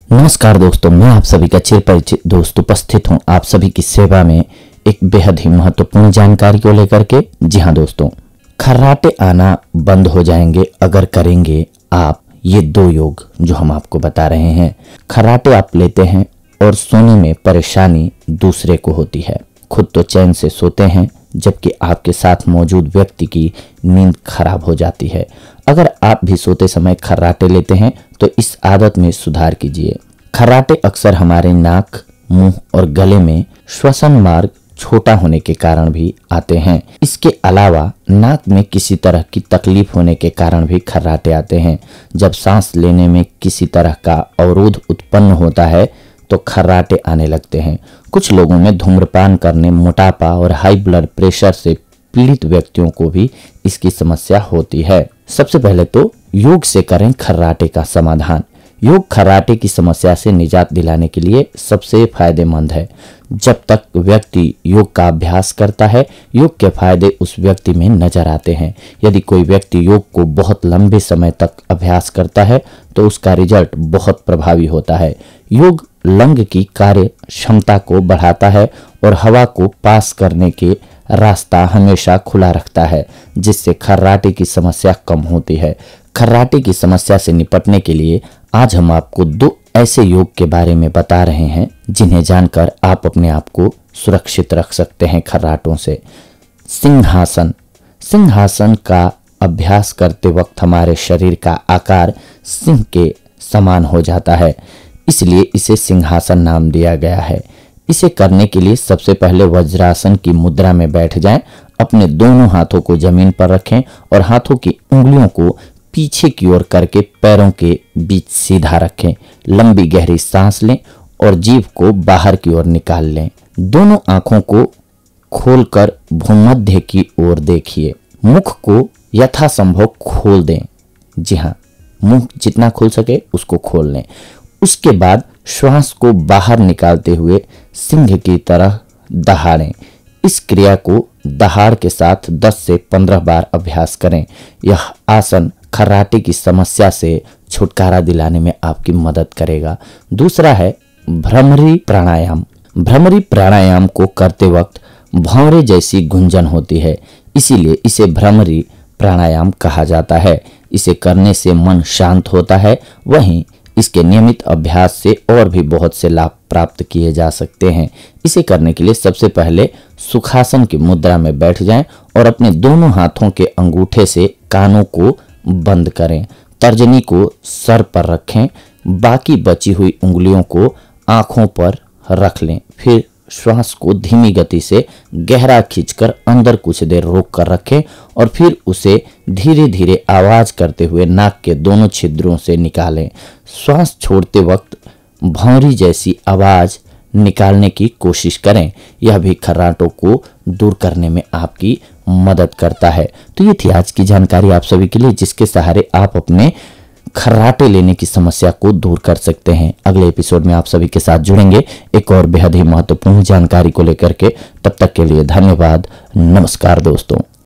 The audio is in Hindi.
नमस्कार दोस्तों, मैं आप सभी का चिरपरिचित दोस्त उपस्थित हूं आप सभी की सेवा में एक बेहद ही महत्वपूर्ण जानकारी को लेकर के। जी हां दोस्तों, खर्राटे आना बंद हो जाएंगे अगर करेंगे आप ये दो योग जो हम आपको बता रहे हैं। खर्राटे आप लेते हैं और सोने में परेशानी दूसरे को होती है, खुद तो चैन से सोते हैं जबकि आपके साथ मौजूद व्यक्ति की नींद खराब हो जाती है। अगर आप भी सोते समय खर्राटे लेते हैं तो इस आदत में सुधार कीजिए। खर्राटे अक्सर हमारे नाक, मुंह और गले में श्वसन मार्ग छोटा होने के कारण भी आते हैं। इसके अलावा नाक में किसी तरह की तकलीफ होने के कारण भी खर्राटे आते हैं। जब सांस लेने में किसी तरह का अवरोध उत्पन्न होता है तो खर्राटे आने लगते हैं। कुछ लोगों में धूम्रपान करने, मोटापा और हाई ब्लड प्रेशर से पीड़ित व्यक्तियों को भी इसकी समस्या होती है। सबसे पहले तो योग से करें खर्राटे का समाधान। योग खर्राटे की समस्या से निजात दिलाने के लिए सबसे फायदेमंद है। जब तक व्यक्ति योग का अभ्यास करता है, योग के फायदे उस व्यक्ति में नजर आते हैं। यदि कोई व्यक्ति योग को बहुत लंबे समय तक अभ्यास करता है तो उसका रिजल्ट बहुत प्रभावी होता है। योग लंग की कार्य क्षमता को बढ़ाता है और हवा को पास करने के रास्ता हमेशा खुला रखता है, जिससे खर्राटे की समस्या कम होती है। खर्राटे की समस्या से निपटने के लिए आज हम आपको दो ऐसे योग के बारे में बता रहे हैं जिन्हें जानकर आप अपने आप को सुरक्षित रख सकते हैं खर्राटों से। सिंहासन। सिंहासन का अभ्यास करते वक्त हमारे शरीर का आकार सिंह के समान हो जाता है, इसलिए इसे सिंहासन नाम दिया गया है। इसे करने के लिए सबसे पहले वज्रासन की मुद्रा में बैठ जाएं। अपने दोनों हाथों को जमीन पर रखें और हाथों की उंगलियों को पीछे की ओर करके पैरों के बीच सीधा रखें। लंबी गहरी सांस लें और जीभ को बाहर की ओर निकाल लें। दोनों आंखों को खोलकर भूमध्य की ओर देखिए। मुख को यथासंभव खोल दें। जी हाँ, मुंह जितना खुल सके उसको खोल लें। उसके बाद श्वास को बाहर निकालते हुए सिंह की तरह दहाड़ें। इस क्रिया को दहाड़ के साथ 10 से 15 बार अभ्यास करें। यह आसन खर्राटे की समस्या से छुटकारा दिलाने में आपकी मदद करेगा। दूसरा है भ्रमरी प्राणायाम। भ्रमरी प्राणायाम को करते वक्त भंवरे जैसी गुंजन होती है, इसीलिए इसे भ्रमरी प्राणायाम कहा जाता है। इसे करने से मन शांत होता है। वहीं इसके नियमित अभ्यास से और भी बहुत से लाभ प्राप्त किए जा सकते हैं। इसे करने के लिए सबसे पहले सुखासन की मुद्रा में बैठ जाएं और अपने दोनों हाथों के अंगूठे से कानों को बंद करें। तर्जनी को सर पर रखें। बाकी बची हुई उंगलियों को आंखों पर रख लें। फिर श्वास को धीमी गति से गहरा खींचकर अंदर कुछ देर रोक कर रखें और फिर उसे धीरे धीरे आवाज करते हुए नाक के दोनों छिद्रों से निकालें। श्वास छोड़ते वक्त भौंरी जैसी आवाज निकालने की कोशिश करें। यह भी खर्राटों को दूर करने में आपकी मदद करता है। तो ये थी आज की जानकारी आप सभी के लिए, जिसके सहारे आप अपने खर्राटे लेने की समस्या को दूर कर सकते हैं। अगले एपिसोड में आप सभी के साथ जुड़ेंगे एक और बेहद ही महत्वपूर्ण जानकारी को लेकर के। तब तक के लिए धन्यवाद। नमस्कार दोस्तों।